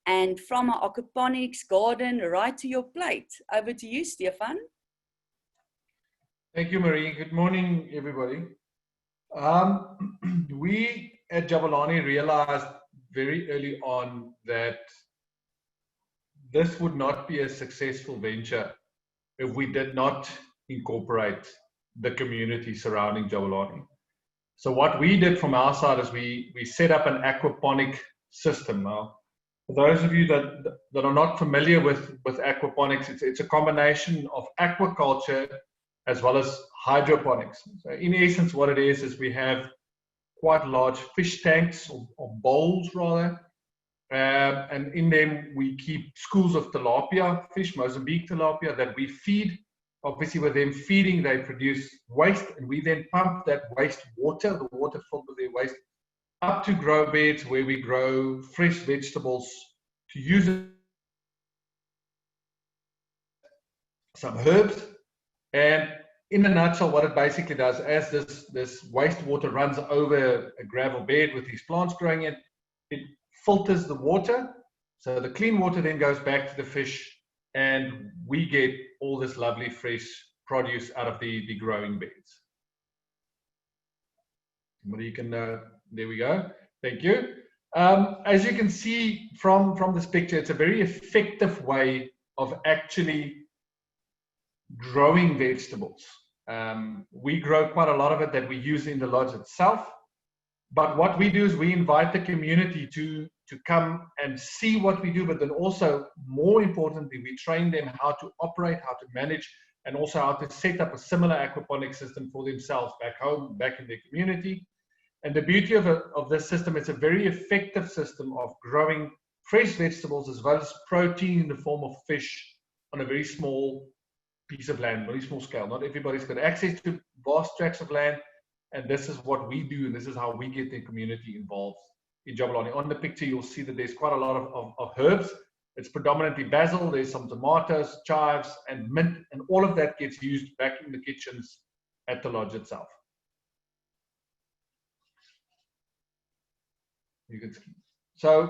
And from our aquaponics garden right to your plate. Over to you, Stefan. Thank you, Marie. Good morning, everybody. We at Jabulani realized very early on that this would not be a successful venture if we did not incorporate the community surrounding Jabulani. So what we did from our side is we set up an aquaponic system. Now, for those of you that are not familiar with aquaponics, it's a combination of aquaculture as well as hydroponics. So in essence, what it is we have quite large fish tanks, or bowls rather, and in them we keep schools of tilapia fish, Mozambique tilapia, that we feed. Obviously with them feeding, they produce waste, and we then pump that waste water, the water filled with their waste, up to grow beds where we grow fresh vegetables to use it, some herbs. And in a nutshell, what it basically does, as this wastewater runs over a gravel bed with these plants growing in, it filters the water. So the clean water then goes back to the fish, and we get all this lovely fresh produce out of the growing beds. Well, you can, there we go. Thank you. As you can see from this picture, it's a very effective way of actually growing vegetables. We grow quite a lot of it that we use in the lodge itself. But what we do is we invite the community to come and see what we do, but then also, more importantly, we train them how to operate, how to manage, and also how to set up a similar aquaponic system for themselves back home, back in their community. And the beauty of this system, it's a very effective system of growing fresh vegetables as well as protein in the form of fish on a very small piece of land, very small scale. Not everybody's got access to vast tracts of land, and this is what we do, and this is how we get the community involved in Jabulani. On the picture, you'll see that there's quite a lot of herbs. It's predominantly basil, there's some tomatoes, chives, and mint, and all of that gets used back in the kitchens at the lodge itself. So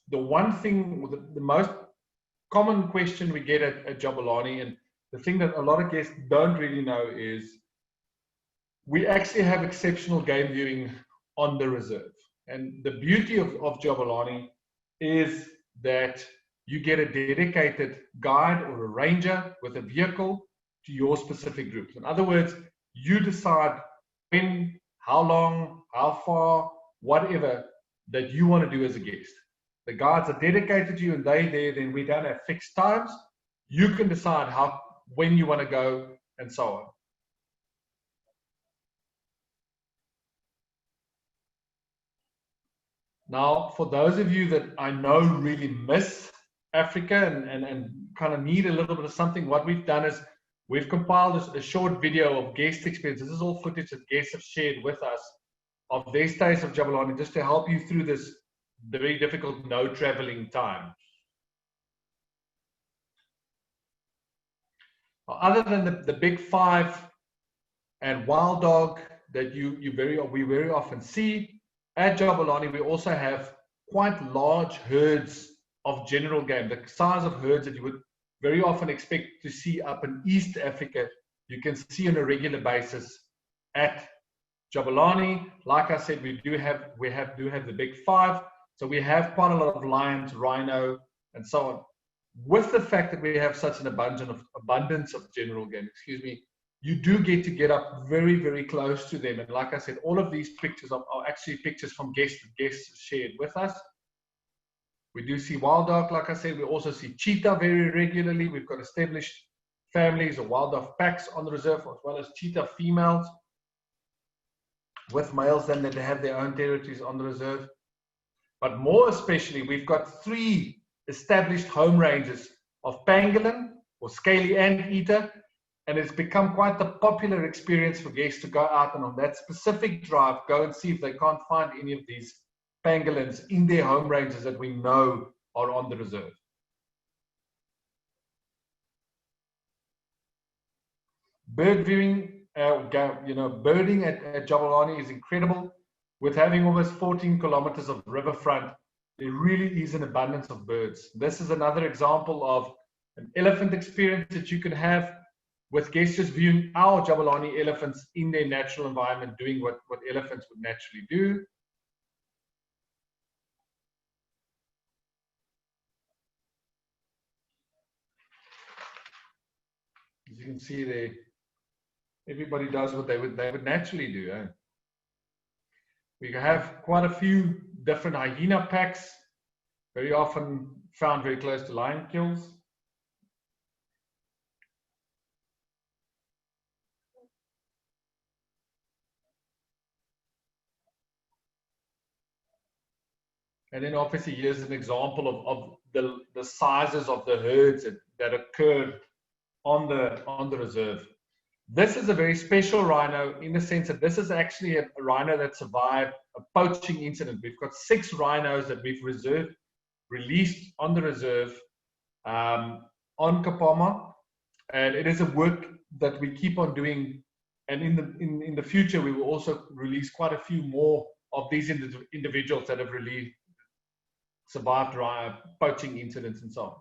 the one thing, the most common question we get at Jabulani, and the thing that a lot of guests don't really know, is we actually have exceptional game viewing on the reserve. And the beauty of Jabulani is that you get a dedicated guide or a ranger with a vehicle to your specific groups. In other words, you decide when, how long, how far, whatever that you want to do as a guest. The guides are dedicated to you, and they there, then we don't have fixed times. You can decide how when you want to go, and so on. Now, for those of you that I know really miss Africa and kind of need a little bit of something, what we've done is we've compiled a short video of guest experience. This is all footage that guests have shared with us of their stays of Jabulani, just to help you through this very difficult no traveling time. Other than the big five and wild dog that we very often see at Jabulani, we also have quite large herds of general game, the size of herds that you would very often expect to see up in East Africa. You can see on a regular basis at Jabulani. Like I said, we do have the big five, so we have quite a lot of lions, rhino, and so on. With the fact that we have such an abundance of general game, you do get up very, very close to them. And like I said, all of these pictures are actually pictures from guests shared with us. We do see wild dog, like I said. We also see cheetah very regularly. We've got established families of wild dog packs on the reserve, as well as cheetah females with males then that have their own territories on the reserve. But more especially, we've got 3 established home ranges of pangolin or scaly anteater, and it's become quite the popular experience for guests to go out and on that specific drive, go and see if they can't find any of these pangolins in their home ranges that we know are on the reserve. Bird viewing, birding at Jabulani is incredible. With having almost 14 kilometers of riverfront, there really is an abundance of birds. This is another example of an elephant experience that you can have with guests just viewing our Jabulani elephants in their natural environment, doing what elephants would naturally do. As you can see there, everybody does what they would naturally do. Eh? We have quite a few different hyena packs, very often found very close to lion kills. And then obviously here's an example of the sizes of the herds that occurred on the reserve. This is a very special rhino in the sense that this is actually a rhino that survived a poaching incident. We've got 6 rhinos that we've released on the reserve on Kapama, and it is a work that we keep on doing. And in the future, we will also release quite a few more of these individuals that have survived poaching incidents and so on.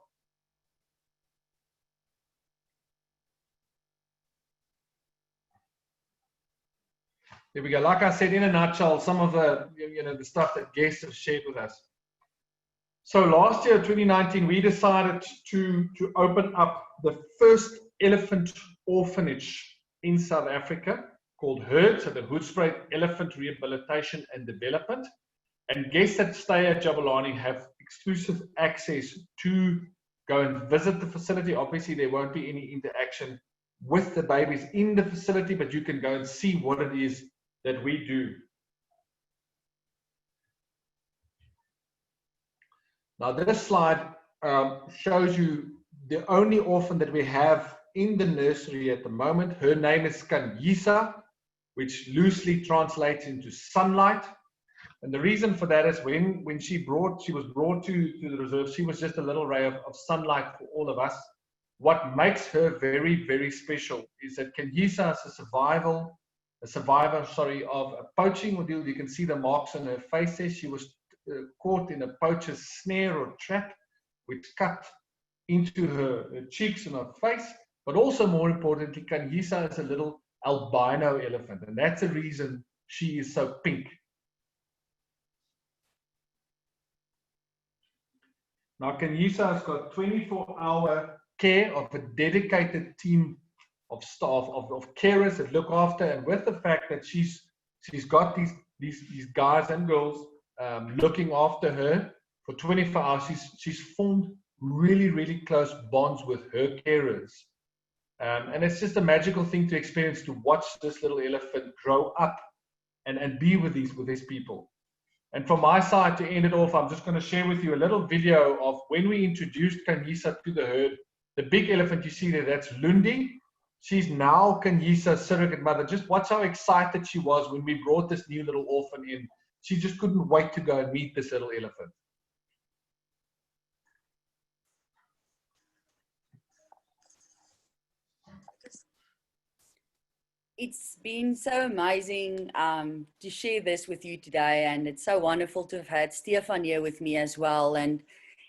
There we go. Like I said, in a nutshell, some of the the stuff that guests have shared with us. So last year, 2019, we decided to open up the first elephant orphanage in South Africa called HERD, so the Hoedspruit Elephant Rehabilitation and Development. And guests that stay at Jabulani have exclusive access to go and visit the facility. Obviously, there won't be any interaction with the babies in the facility, but you can go and see what it is that we do. Now this slide shows you the only orphan that we have in the nursery at the moment. Her name is Kanyisa, which loosely translates into sunlight. And the reason for that is when she was brought to the reserve, she was just a little ray of sunlight for all of us. What makes her very, very special is that Kanyisa is a survivor of a poaching ordeal. You can see the marks on her face there. She was caught in a poacher's snare or trap, which cut into her cheeks and her face. But also more importantly, Kanyisa is a little albino elephant, and that's the reason she is so pink. Now Kanyisa has got 24-hour care of a dedicated team of staff, of carers that look after, and with the fact that she's got these guys and girls looking after her for 24 hours, she's formed really, really close bonds with her carers. And it's just a magical thing to experience, to watch this little elephant grow up and be with these people. And from my side, to end it off, I'm just going to share with you a little video of when we introduced Kanyisa to the herd. The big elephant you see there, that's Lundi. She's now Kanyisa's surrogate mother. Just watch how excited she was when we brought this new little orphan in. She just couldn't wait to go and meet this little elephant. It's been so amazing to share this with you today, and it's so wonderful to have had Stefan here with me as well. And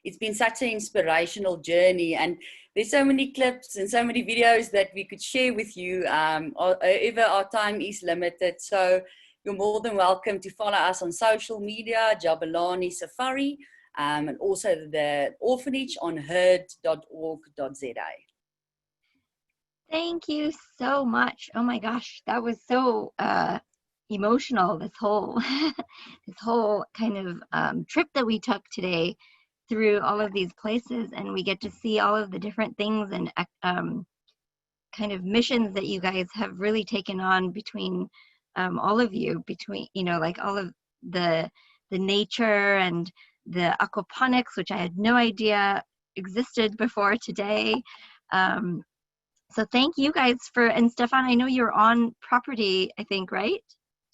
it's been such an inspirational journey, and there's so many clips and so many videos that we could share with you. However, our time is limited, so you're more than welcome to follow us on social media, Jabulani Safari, and also the orphanage on herd.org.za. Thank you so much. Oh my gosh, that was so emotional, this whole this whole kind of trip that we took today through all of these places, and we get to see all of the different things and kind of missions that you guys have really taken on between all of you, between, you know, like all of the nature and the aquaponics, which I had no idea existed before today. So thank you guys for, and Stefan, I know you're on property, I think, right?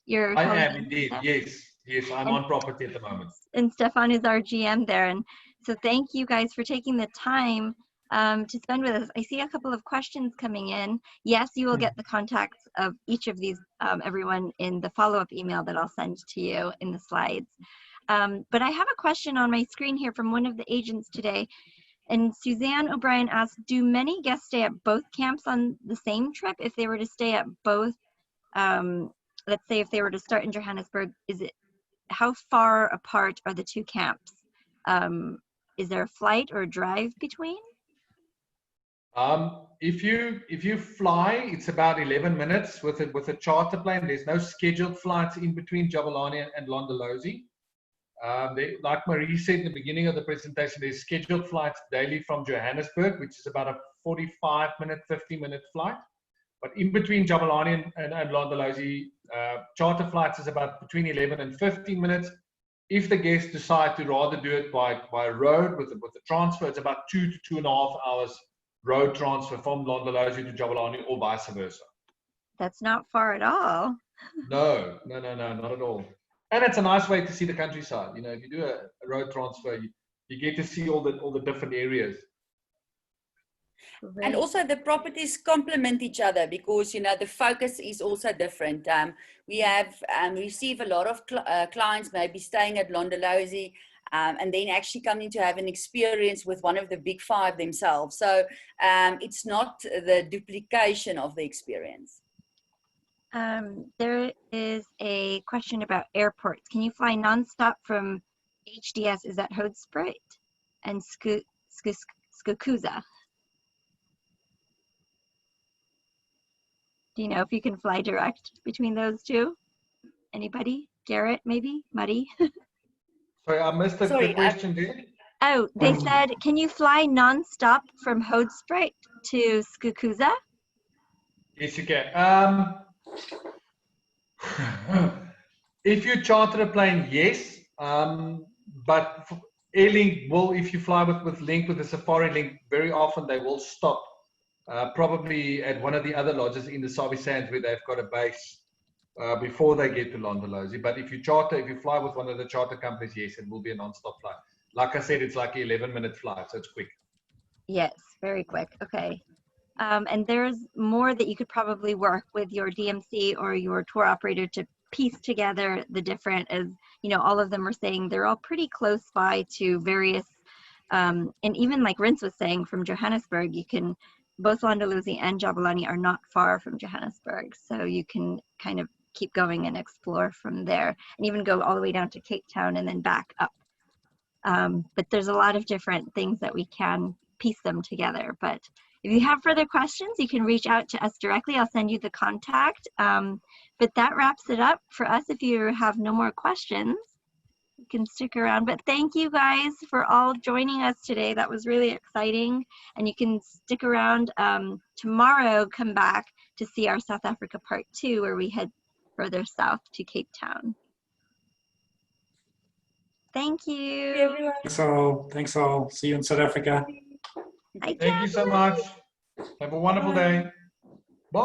You're I am indeed, stuff. yes, I'm on property at the moment. And Stefan is our GM there. And so thank you guys for taking the time to spend with us. I see a couple of questions coming in. Yes, you will get the contacts of each of these, everyone, in the follow-up email that I'll send to you in the slides. But I have a question on my screen here from one of the agents today. And Suzanne O'Brien asked, do many guests stay at both camps on the same trip? If they were to stay at both, let's say if they were to start in Johannesburg, how far apart are the two camps? Is there a flight or a drive between? If you fly, it's about 11 minutes with a charter plane. There's no scheduled flights in between Jabulani and Londolozi. Like Marie said in the beginning of the presentation, there's scheduled flights daily from Johannesburg, which is about a 45-minute, 50-minute flight. But in between Jabulani and Londolozi, charter flights is about between 11 and 15 minutes. If the guests decide to rather do it by road with the transfer, it's about 2 to 2.5 hours road transfer from Londolozi to Jabulani, or vice versa. That's not far at all. No, not at all. And it's a nice way to see the countryside. You know, if you do a road transfer, you get to see all the different areas. Great. And also the properties complement each other, because, you know, the focus is also different. We have received a lot of clients maybe staying at Londolozi and then actually coming to have an experience with one of the big five themselves. So it's not the duplication of the experience. There is a question about airports. Can you fly nonstop from HDS? Is that Hoedspruit and Skukuza? Do you know if you can fly direct between those two? Anybody? Garrett, maybe? Muddy? Sorry, I missed the question there. Oh, they said, can you fly nonstop from Hoedspruit to Skukuza? Yes, you can. If you charter a plane, yes. But Airlink will, if you fly with Link, with the Safari Link, very often they will stop. Probably at one of the other lodges in the Sabi Sands where they've got a base before they get to Londolozi. But if you fly with one of the charter companies, yes, it will be a non-stop flight. Like I said, it's like an 11-minute flight, so it's quick. Yes, very quick. Okay. And there's more that you could probably work with your DMC or your tour operator to piece together the different, as you know, all of them are saying they're all pretty close by to various, and even like Rins was saying, from Johannesburg, you can, both Londolozi and Jabulani are not far from Johannesburg, so you can kind of keep going and explore from there, and even go all the way down to Cape Town and then back up. But there's a lot of different things that we can piece them together. But if you have further questions, you can reach out to us directly. I'll send you the contact. But that wraps it up for us. If you have no more questions, you can stick around. But thank you guys for all joining us today. That was really exciting. And you can stick around tomorrow, come back to see our South Africa Part 2, where we head further south to Cape Town. Thank you. Everyone. Thanks all. Thanks all. See you in South Africa. Bye, Thank you so much. Have a wonderful day. Bye.